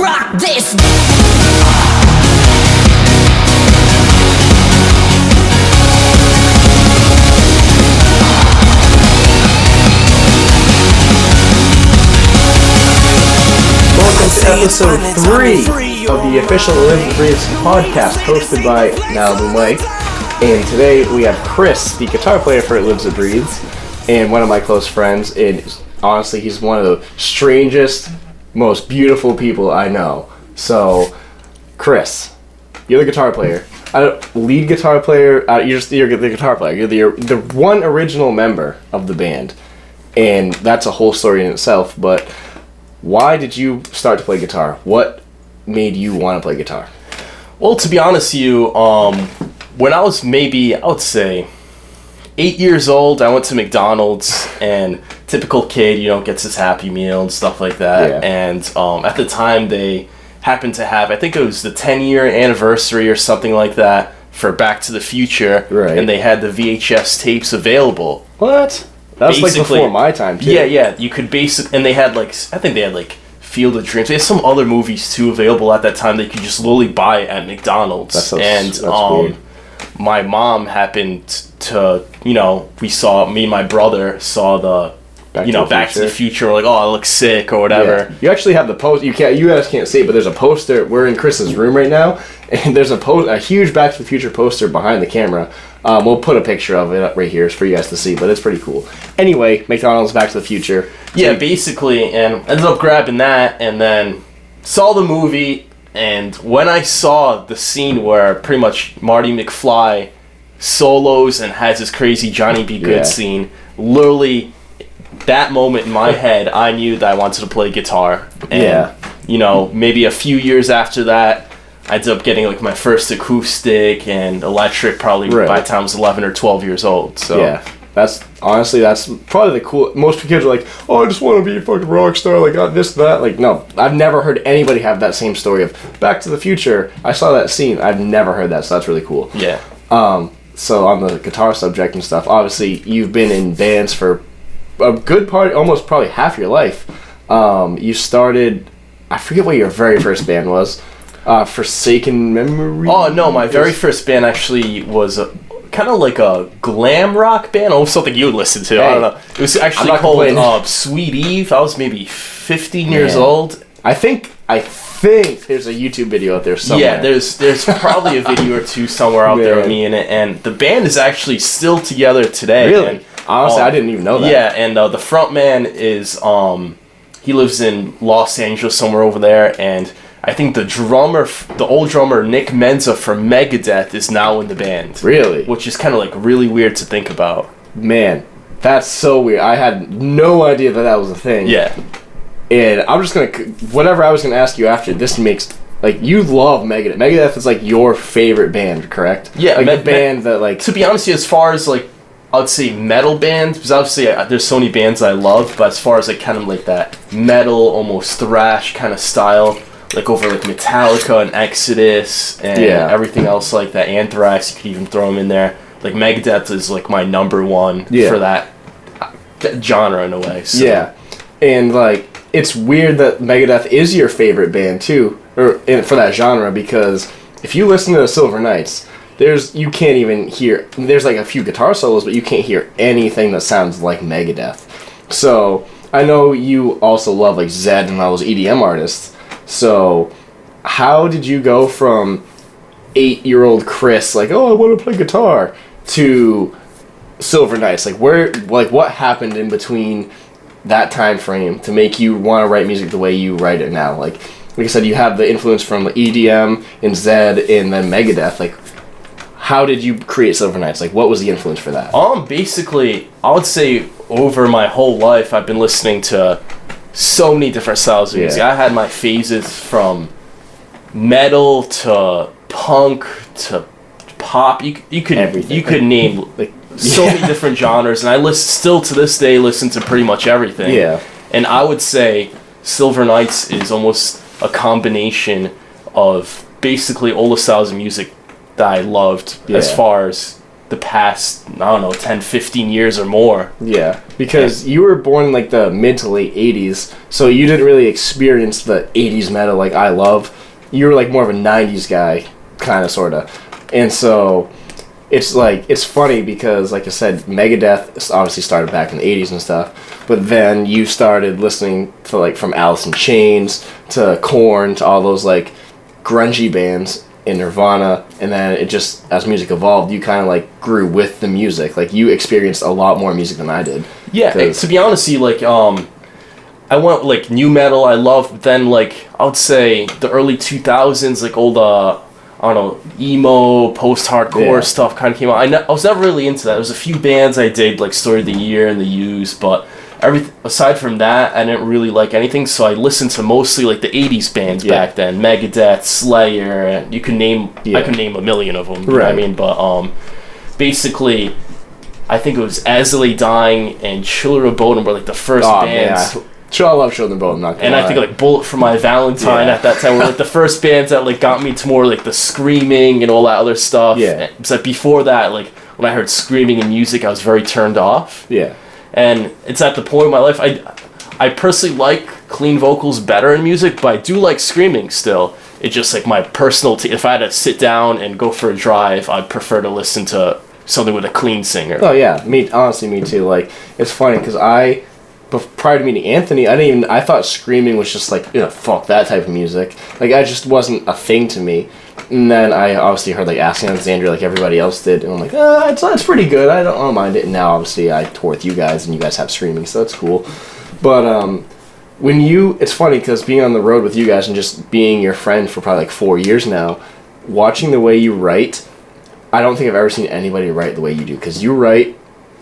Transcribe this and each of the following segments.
rock this. Welcome to episode 3 of the official Malibu podcast hosted by Malibu Mike. And today we have Kris, the guitar player for It Lives It Breathes, and one of my close friends. And honestly, he's one of the strangest, most beautiful people I know. So, Kris, you're the guitar player. Lead guitar player. You're the guitar player. You're the one original member of the band, and that's a whole story in itself. But why did you start to play guitar? What made you want to play guitar? Well, to be honest with you, when I was maybe, I would say, 8 years old, I went to McDonald's, and typical kid, gets his Happy Meal and stuff like that. Yeah. And at the time, they happened to have, I think it was the 10-year anniversary or something like that for Back to the Future. Right. And they had the VHS tapes available. What? That was like before my time, too. Yeah. You could and they had I think they had Field of Dreams. They had some other movies too available at that time that you could just literally buy at McDonald's. That's weird. My mom happened to, me and my brother saw the Back to the Future. We're like, oh, I look sick or whatever. Yeah. You actually have the post. You guys can't see it, but there's a poster. We're in Chris's room right now, and there's a huge Back to the Future poster behind the camera. We'll put a picture of it up right here for you guys to see, but it's pretty cool. Anyway, McDonald's Back to the Future. Yeah, basically, and ended up grabbing that, and then saw the movie. And when I saw the scene where pretty much Marty McFly solos and has his crazy Johnny B. Good scene, literally that moment in my head, I knew that I wanted to play guitar. And, maybe a few years after that, I ended up getting my first acoustic and electric probably by the time I was 11 or 12 years old. So yeah. That's probably the cool. Most kids are like, oh, I just want to be a fucking rock star, this, that. No, I've never heard anybody have that same story of Back to the Future. I saw that scene. I've never heard that, so that's really cool. Yeah. So on the guitar subject and stuff, obviously you've been in bands for a good part, almost probably half your life. You started, I forget what your very first band was. Forsaken Memory. Oh no, my very first band actually was kind of like a glam rock band, or something you would listen to. Hey, I don't know. It was actually called Sweet Eve. I was maybe 15 years old. I think there's a YouTube video out there somewhere. Yeah, there's probably a video or two somewhere out there of me in it, and the band is actually still together today. Really? And, honestly, I didn't even know that. Yeah, and the front man is he lives in Los Angeles somewhere over there, and I think the old drummer Nick Menza from Megadeth is now in the band. Really? Which is kind of really weird to think about. Man, that's so weird. I had no idea that was a thing. Yeah. And I'm just gonna, whatever I was gonna ask you after, this makes, you love Megadeth. Megadeth is your favorite band, correct? Yeah. The band that To be honest with you, as far as I would say metal bands, because obviously there's so many bands I love, but as far as kind of that metal, almost thrash kind of style, over Metallica and Exodus and everything else like that, Anthrax, you could even throw them in there. Megadeth is my number one for that genre in a way. So. Yeah, and it's weird that Megadeth is your favorite band too, or for that genre, because if you listen to Silver Knights, you can't even hear. There's a few guitar solos, but you can't hear anything that sounds like Megadeth. So I know you also love Zed and all those EDM artists. So, how did you go from 8-year-old Kris, oh, I want to play guitar, to Silver Knights? What happened in between that time frame to make you want to write music the way you write it now? Like I said, you have the influence from EDM and Zed and then Megadeth. How did you create Silver Knights? What was the influence for that? Basically, I would say over my whole life, I've been listening to so many different styles of music. I had my phases from metal to punk to pop. You could name so many different genres, and I still to this day listen to pretty much everything. Yeah. And I would say Silver Knights is almost a combination of basically all the styles of music that I loved, as far as the past, I don't know, 10, 15 years or more. Yeah, because you were born in like the mid to late 80s, so you didn't really experience the 80s metal like I love. You were like more of a 90s guy, kind of, sort of. And so it's like, it's funny because, like I said, Megadeth obviously started back in the 80s and stuff, but then you started listening to like from Alice in Chains to Korn to all those like grungy bands in Nirvana, and then it just, as music evolved, you kind of like grew with the music. Like you experienced a lot more music than I did. Yeah, to be honest with you, like I went like new metal I loved, but then like I would say the early 2000s, like old I don't know, emo, post-hardcore stuff kind of came out. I was never really into that. There was a few bands I did, like Story of the Year and The Used, but aside from that, I didn't really like anything, so I listened to mostly like the 80s bands back then. Megadeth, Slayer, and you can name, I can name a million of them, you know what I mean? But basically, I think it was As They Lay Dying and Children of Bodom were like the first bands. Yeah. Sure, I love Children of Bodom, not gonna and lie. I think like Bullet for My Valentine at that time were like the first bands that like got me to more like the screaming and all that other stuff. Yeah. It's like before that, like when I heard screaming in music, I was very turned off. Yeah. And it's at the point in my life, I personally like clean vocals better in music, but I do like screaming still. It's just like my personal, if I had to sit down and go for a drive, I'd prefer to listen to something with a clean singer. Oh yeah, honestly, me too. Like, it's funny because prior to meeting Anthony, I thought screaming was just like, fuck that type of music. Like, I just wasn't a thing to me. And then I obviously heard like Asking Alexandria like everybody else did, and I'm like, it's pretty good. I don't mind it. And now obviously I tour with you guys, and you guys have streaming, so that's cool. But it's funny because being on the road with you guys and just being your friend for probably like 4 years now, watching the way you write, I don't think I've ever seen anybody write the way you do. Because you write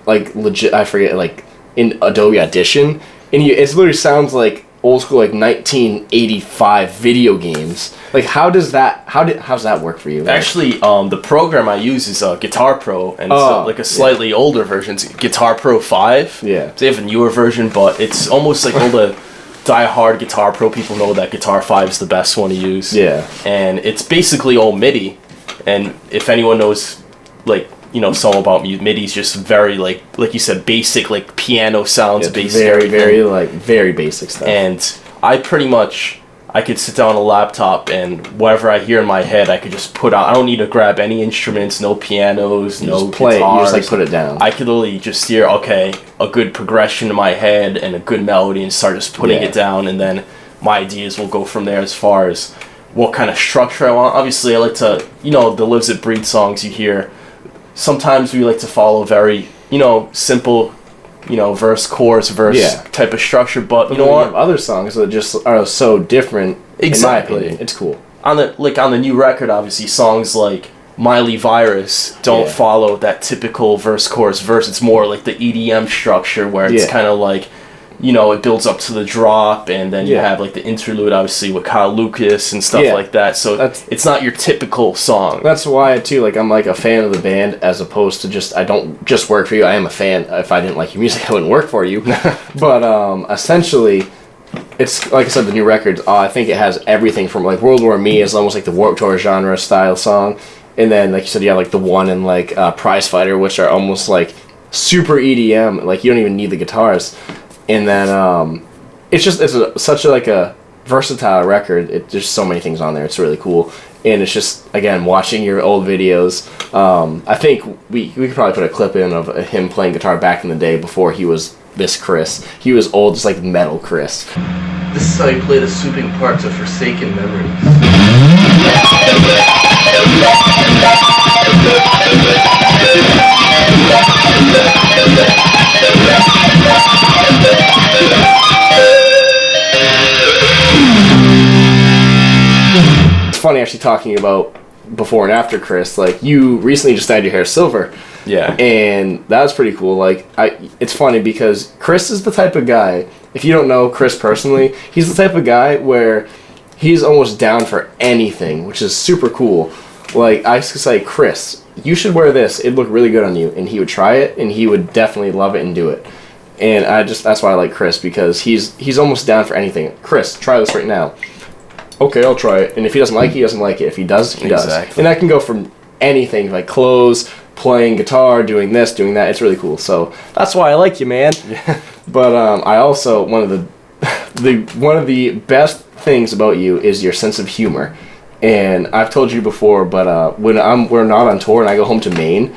like legit. I forget, like in Adobe Audition, and it literally sounds like old school, like 1985 video games. Like, how's that work for you? Actually, the program I use is Guitar Pro, and it's like a slightly older version. It's Guitar Pro 5. Yeah. They have a newer version, but it's almost like all the die-hard Guitar Pro people know that Guitar 5 is the best one to use. Yeah. And it's basically all MIDI. And if anyone knows, like, something about MIDI's just very, like you said, basic, like, piano sounds, basic. Very basic stuff. And I could sit down on a laptop and whatever I hear in my head, I could just put out. I don't need to grab any instruments, no pianos, no just play guitars. You just, like, put it down. I could literally just hear, okay, a good progression in my head and a good melody and start just putting it down, and then my ideas will go from there as far as what kind of structure I want. Obviously, I like to, the Lives It Breed songs you hear. Sometimes we like to follow very, simple, verse, chorus, verse type of structure. But you know what? Other songs that just are so different. Exactly. In my opinion, it's cool. On the new record, obviously, songs like Miley Virus don't follow that typical verse, chorus, verse. It's more like the EDM structure where it's kind of like, it builds up to the drop, and then you have like the interlude, obviously, with Kyle Lucas and stuff like that. So it's not your typical song. That's why too, like, I'm like a fan of the band as opposed to I don't just work for you. I am a fan. If I didn't like your music, I wouldn't work for you. But essentially, it's like I said, the new record. I think it has everything from like World War Me is almost like the Warped Tour genre style song, and then like you said, you have like the One and like Prize Fighter, which are almost like super EDM. Like, you don't even need the guitars. And then it's such a versatile record. There's so many things on there. It's really cool. And it's just, again, watching your old videos. I think we could probably put a clip in of him playing guitar back in the day before he was this Kris. He was old, just like metal Kris. This is how you play the sweeping parts of Forsaken Memories. It's funny actually talking about before and after Kris. Like, you recently just dyed your hair silver. Yeah. And that was pretty cool. Like, it's funny because Kris is the type of guy, if you don't know Kris personally, he's the type of guy where he's almost down for anything, which is super cool. Like, I could say, Kris, you should wear this. It'd look really good on you. And he would try it, and he would definitely love it and do it. And that's why I like Kris, because he's almost down for anything. Kris, try this right now. Okay, I'll try it. And if he doesn't like it, he doesn't like it. If he does, he does. And that can go from anything, like clothes, playing guitar, doing this, doing that. It's really cool. So that's why I like you, man. Yeah. But I also one of the best things about you is your sense of humor. And I've told you before, but when we're not on tour and I go home to Maine,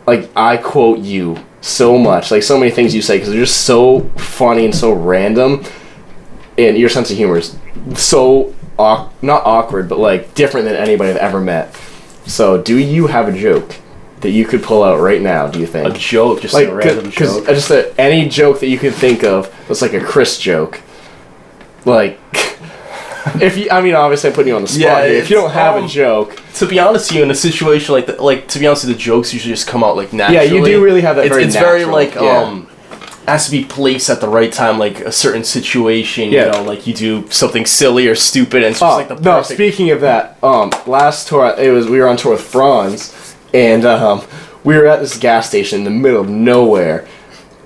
like I quote you so much, like so many things you say because they're just so funny and so random. And your sense of humor is so not awkward, but like different than anybody I've ever met. So, do you have a joke that you could pull out right now? Do you think A joke, just like a random joke? Just any joke that you could think of that's like a Kris joke. Like, if you, I mean, obviously I'm putting you on the spot Yeah, here. If you don't have a joke, To be honest with you, in a situation like that, like to be honest with you, the jokes usually just come out like naturally. yeah, you do really have that. It's very like yeah. has to be placed at the right time, like a certain situation. Yeah. You know, like you do something silly or stupid, and it's just like the no. perfect. Speaking of that, last tour we were on tour with Franz, and we were at this gas station in the middle of nowhere,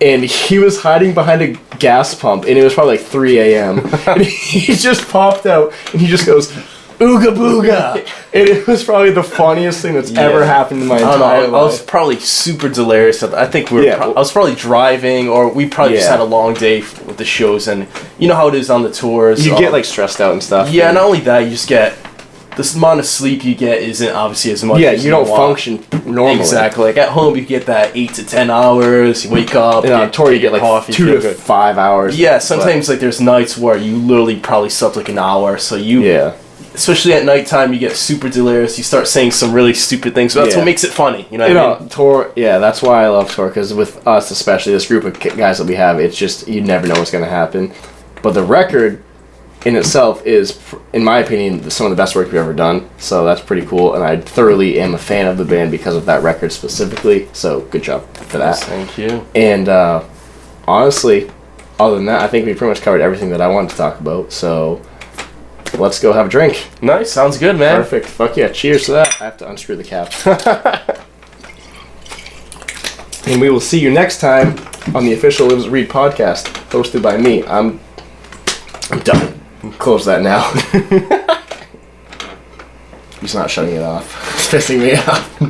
and he was hiding behind a gas pump, and it was probably like 3 a.m. and he just popped out, and he just goes, "Ooga booga!" And it was probably the funniest thing that's ever happened in my entire life. I was probably super delirious. I think we were. Yeah. I was probably driving, or we probably just Yeah. had a long day with the shows, and you know how it is on the tours. You get like stressed out and stuff. yeah. Not only that, you just get this amount of sleep you get isn't obviously as much. Yeah, as you don't want. function normally. Exactly. Like at home, you get that 8 to 10 hours. You wake up. And on tour, you get like coffee, 2 feel to good. 5 hours. Yeah. Sometimes like there's nights where you literally probably slept like an hour. So you. Yeah. Especially at nighttime, you get super delirious. You start saying some really stupid things. But that's Yeah. what makes it funny. You know what I mean? Tour, yeah, that's why I love tour, because with us, especially this group of guys that we have, it's just, you never know what's going to happen. But the record in itself is, in my opinion, some of the best work we've ever done. So that's pretty cool, and I thoroughly am a fan of the band because of that record specifically. So good job for that. Yes, thank you. And honestly, other than that, I think we pretty much covered everything that I wanted to talk about. So let's go have a drink. Nice. Sounds good, man. Perfect. Fuck yeah. Cheers to that. I have to unscrew the cap. And we will see you next time on the official Lives Read podcast, hosted by me. I'm done. Close that now. He's not shutting it off. It's pissing me off.